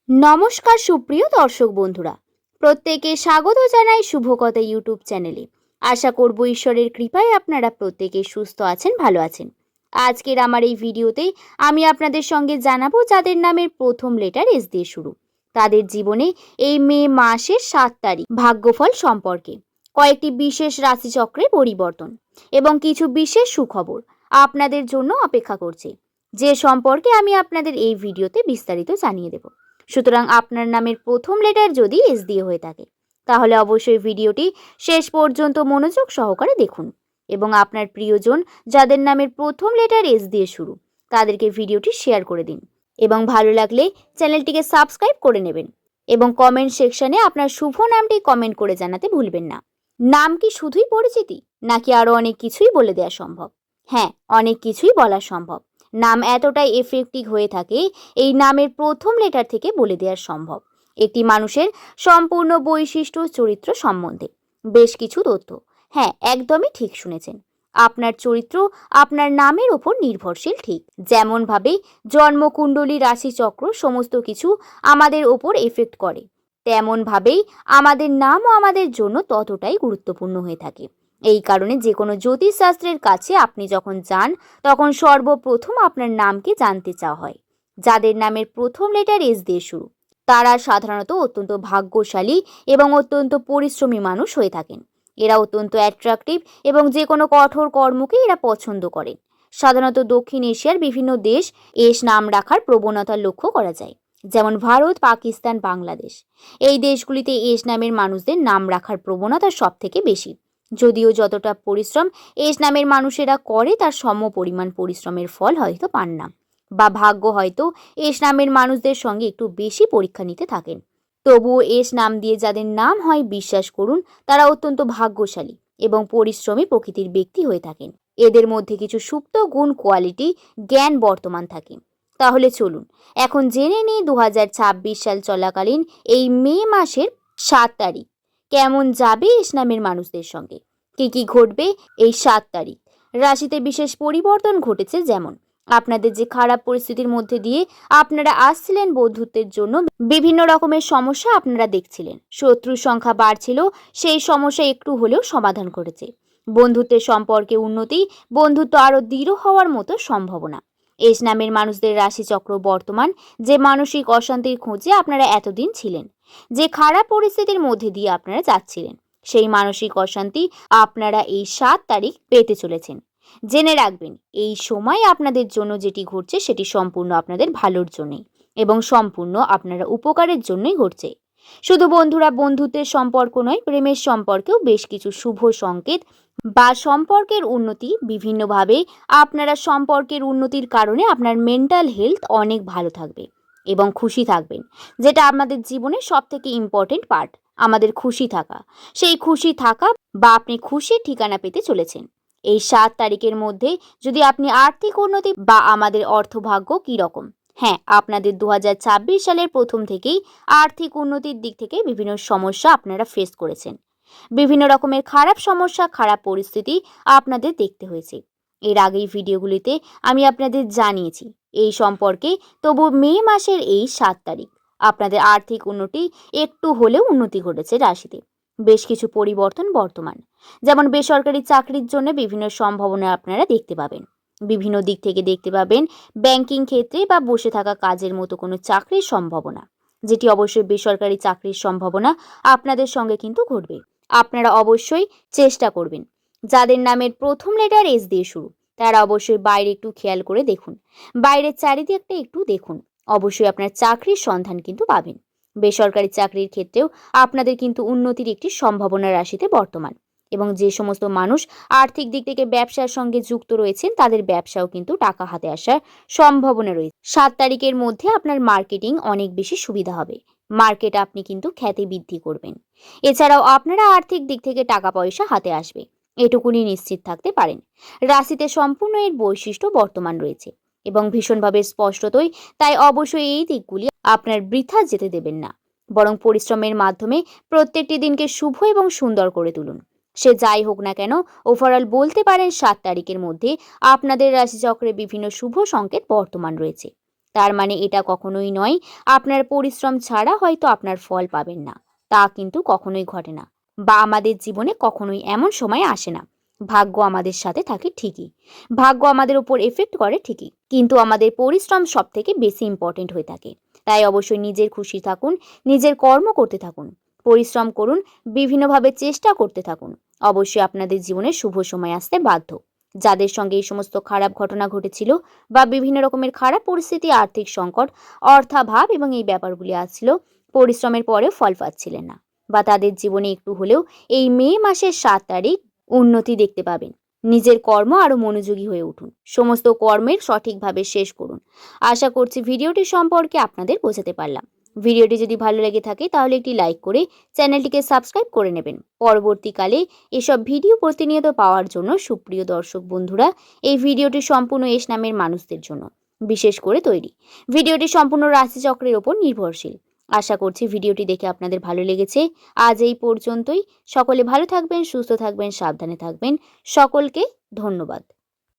নমস্কার সুপ্রিয় দর্শক বন্ধুরা, প্রত্যেকে স্বাগত জানাই শুভকথা ইউটিউব চ্যানেলে। আশা করব ঈশ্বরের কৃপায় আপনারা প্রত্যেকে সুস্থ আছেন, ভালো আছেন। আজকের আমার এই ভিডিওতে আমি আপনাদের সঙ্গে জানাবো যাদের নামের প্রথম লেটার এস দিয়ে শুরু, তাদের জীবনে এই মে মাসের 7 তারিখ ভাগ্যফল সম্পর্কে, কয়েকটি বিশেষ রাশিচক্রে পরিবর্তন এবং কিছু বিশেষ সুখবর আপনাদের জন্য অপেক্ষা করছে, যে সম্পর্কে আমি আপনাদের এই ভিডিওতে বিস্তারিত জানিয়ে দেব। সুতরাং আপনার নামের প্রথম লেটার যদি এস দিয়ে হয়ে থাকে, তাহলে অবশ্যই ভিডিওটি শেষ পর্যন্ত মনোযোগ সহকারে দেখুন এবং আপনার প্রিয়জন যাদের নামের প্রথম লেটার এস দিয়ে শুরু, তাদেরকে ভিডিওটি শেয়ার করে দিন এবং ভালো লাগলে চ্যানেলটিকে সাবস্ক্রাইব করে নেবেন এবং কমেন্ট সেকশনে আপনার শুভ নামটি কমেন্ট করে জানাতে ভুলবেন না। নাম কি শুধুই পরিচিতি, নাকি আরও অনেক কিছুই বলে দেওয়া সম্ভব? হ্যাঁ, অনেক কিছুই বলা সম্ভব। নাম এতটাই এফেক্টিভ হয়ে থাকে, এই নামের প্রথম লেটার থেকে বলে দেওয়া সম্ভব একটি মানুষের সম্পূর্ণ বৈশিষ্ট্য চরিত্র সম্বন্ধে বেশ কিছু তথ্য। হ্যাঁ, একদমই ঠিক শুনেছেন, আপনার চরিত্র আপনার নামের ওপর নির্ভরশীল। ঠিক যেমনভাবে জন্মকুণ্ডলী, রাশিচক্র সমস্ত কিছু আমাদের ওপর এফেক্ট করে, তেমনভাবেই আমাদের নামও আমাদের জন্য ততটাই গুরুত্বপূর্ণ হয়ে থাকে। এই কারণে যে কোনো জ্যোতিষশাস্ত্রের কাছে আপনি যখন যান, তখন সর্বপ্রথম আপনার নামকে জানতে চাওয়া হয়। যাদের নামের প্রথম লেটার এস দিয়ে শুরু, তারা সাধারণত অত্যন্ত ভাগ্যশালী এবং অত্যন্ত পরিশ্রমী মানুষ হয়ে থাকেন। এরা অত্যন্ত অ্যাট্রাকটিভ এবং যে কোনো কঠোর কর্মকে এরা পছন্দ করেন। সাধারণত দক্ষিণ এশিয়ার বিভিন্ন দেশ এস নাম রাখার প্রবণতা লক্ষ্য করা যায়, যেমন ভারত, পাকিস্তান, বাংলাদেশ। এই দেশগুলিতে এস নামের মানুষদের নাম রাখার প্রবণতা সব থেকে বেশি। যদিও যতটা পরিশ্রম এস নামের মানুষেরা করে, তার সম পরিমাণ পরিশ্রমের ফল হয়তো পান না, বা ভাগ্য হয়তো এস নামের মানুষদের সঙ্গে একটু বেশি পরীক্ষা নিতে থাকেন। তবুও এস নাম দিয়ে যাদের নাম হয়, বিশ্বাস করুন, তারা অত্যন্ত ভাগ্যশালী এবং পরিশ্রমী প্রকৃতির ব্যক্তি হয়ে থাকেন। এদের মধ্যে কিছু সুপ্ত গুণ, কোয়ালিটি, জ্ঞান বর্তমান থাকে। তাহলে চলুন এখন জেনে নিই 2026 সাল চলাকালীন এই মে মাসের 7 তারিখ কেমন যাবে এস নামের মানুষদের সঙ্গে, কি কি ঘটবে এই 7 তারিখ। রাশিতে বিশেষ পরিবর্তন ঘটেছে, যেমন আপনাদের যে খারাপ পরিস্থিতির মধ্যে দিয়ে আপনারা আসছিলেন, বন্ধুত্বের জন্য বিভিন্ন রকমের সমস্যা আপনারা দেখছিলেন, শত্রুর সংখ্যা বাড়ছিল, সেই সমস্যা একটু হলেও সমাধান করেছে। বন্ধুত্বের সম্পর্কে উন্নতি, বন্ধুত্ব আরও দৃঢ় হওয়ার মতো সম্ভাবনা। এস নামের মানুষদের রাশিচক্র বর্তমান যে মানসিক অশান্তির খোঁজে আপনারা এতদিন ছিলেন, যে খারাপ পরিস্থিতির মধ্যে দিয়ে আপনারা যাচ্ছিলেন, সেই মানসিক অশান্তি আপনারা এই 7 তারিখ পেতে চলেছেন। জেনে রাখবেন, এই সময় আপনাদের জন্য যেটি ঘটছে সেটি সম্পূর্ণ আপনাদের ভালোর জন্যই এবং সম্পূর্ণ আপনারা উপকারের জন্যই ঘটছে। শুধু বন্ধুরা বন্ধুত্বের সম্পর্ক নয়, প্রেমের সম্পর্কেও বেশ কিছু শুভ সংকেত বা সম্পর্কের উন্নতি বিভিন্নভাবে। আপনারা সম্পর্কের উন্নতির কারণে আপনার মেন্টাল হেলথ অনেক ভালো থাকবে এবং খুশি থাকবেন, যেটা আমাদের জীবনের সব থেকে ইম্পর্টেন্ট পার্ট, আমাদের খুশি থাকা। সেই খুশি থাকা বা আপনি খুশির ঠিকানা পেতে চলেছেন এই 7 তারিখের মধ্যে। যদি আপনি আর্থিক উন্নতি বা আমাদের অর্থভাগ্য কী রকম, হ্যাঁ, আপনাদের 2026 সালের প্রথম থেকেই আর্থিক উন্নতির দিক থেকে বিভিন্ন সমস্যা আপনারা ফেস করেছেন, বিভিন্ন রকমের খারাপ সমস্যা, খারাপ পরিস্থিতি আপনাদের দেখতে হয়েছে। এর আগেই ভিডিওগুলিতে আমি আপনাদের জানিয়েছি এই সম্পর্কে। তবু মে মাসের এই 7 তারিখ আপনাদের আর্থিক উন্নতি, একটু হলেও উন্নতি ঘটেছে রাশিতে। বেশ কিছু পরিবর্তন বর্তমান, যেমন বেসরকারি চাকরির জন্য বিভিন্ন সম্ভাবনা আপনারা দেখতে পাবেন, বিভিন্ন দিক থেকে দেখতে পাবেন। ব্যাংকিং ক্ষেত্রে বা বসে থাকা কাজের মতো কোনো চাকরির সম্ভাবনা, যেটি অবশ্যই বেসরকারি চাকরির সম্ভাবনা আপনাদের সঙ্গে কিন্তু ঘটবে। আপনারা অবশ্যই চেষ্টা করবেন। যাদের নামের প্রথম লেটার এস দিয়ে শুরু, তারা অবশ্যই বাইরে একটু খেয়াল করে দেখুন, বাইরের চারিদিকটা একটু দেখুন, অবশ্যই আপনার চাকরির সন্ধান কিন্তু পাবেন। বেসরকারি চাকরির ক্ষেত্রেও আপনাদের কিন্তু উন্নতির একটি সম্ভাবনা রাশিতে বর্তমান, এবং যে সমস্ত মানুষ আর্থিক দিক থেকে ব্যবসার সঙ্গে যুক্ত রয়েছেন, তাদের ব্যবসাও কিন্তু টাকা হাতে আসার সম্ভাবনা রয়েছে। 7 তারিখের মধ্যে আপনার মার্কেটিং অনেক বেশি সুবিধা হবে, মার্কেট আপনি কিন্তু খ্যাতি বৃদ্ধি করবেন। এছাড়াও আপনারা আর্থিক দিক থেকে টাকা পয়সা হাতে আসবে, এটুকুনি নিশ্চিত থাকতে পারেন। রাশিতে সম্পূর্ণ এর বৈশিষ্ট্য বর্তমান রয়েছে এবং ভীষণভাবে স্পষ্টতই, তাই অবশ্যই এই দিকগুলি আপনার বৃথা যেতে দেবেন না, বরং পরিশ্রমের মাধ্যমে প্রত্যেকটি দিনকে শুভ এবং সুন্দর করে তুলুন। সে যাই হোক না কেন, ওভারঅল বলতে পারেন 7 তারিখের মধ্যে আপনাদের রাশিচক্রে বিভিন্ন শুভ সংকেত বর্তমান রয়েছে। তার মানে এটা কখনোই নয় আপনার পরিশ্রম ছাড়া হয়তো আপনার ফল পাবেন না। তা কিন্তু কখনোই ঘটে না, বা আমাদের জীবনে কখনোই এমন সময় আসে না। ভাগ্য আমাদের সাথে থাকে ঠিকই, ভাগ্য আমাদের উপর এফেক্ট করে ঠিকই, কিন্তু আমাদের পরিশ্রম সব থেকে বেশি ইম্পর্টেন্ট হয়ে থাকে। তাই অবশ্যই নিজের খুশি থাকুন, নিজের কর্ম করতে থাকুন, পরিশ্রম করুন, বিভিন্নভাবে চেষ্টা করতে থাকুন। অবশ্যই আপনাদের জীবনে শুভ সময় আসতে বাধ্য। যাদের সঙ্গে এই সমস্ত খারাপ ঘটনা ঘটেছিল বা বিভিন্ন রকমের খারাপ পরিস্থিতি, আর্থিক সংকট, অর্থাভাব এবং এই ব্যাপারগুলি আসছিল, পরিশ্রমের পরেও ফল পাচ্ছিলেন না, বা তাদের জীবনে একটু হলেও এই মে মাসের 7 তারিখ উন্নতি দেখতে পাবেন। নিজের কর্ম আরো মনোযোগী হয়ে উঠুন, সমস্ত কর্মের সঠিকভাবে শেষ করুন। আশা করছি ভিডিওটি সম্পর্কে আপনাদের বোঝাতে পারলাম। ভিডিওটি যদি ভালো লেগে থাকে তাহলে একটি লাইক করে চ্যানেলটিকে সাবস্ক্রাইব করে নেবেন। পরবর্তীকালে এসব ভিডিও প্রতিনিয়ত পাওয়ার জন্য সুপ্রিয় দর্শক বন্ধুরা, এই ভিডিওটি সম্পূর্ণ এস নামের মানুষদের জন্য বিশেষ করে তৈরি। ভিডিওটি সম্পূর্ণ রাশিচক্রের ওপর নির্ভরশীল। আশা করছি ভিডিওটি দেখে আপনাদের ভালো লেগেছে। আজ এই পর্যন্তই। সকলে ভালো থাকবেন, সুস্থ থাকবেন, সাবধানে থাকবেন। সকলকে ধন্যবাদ।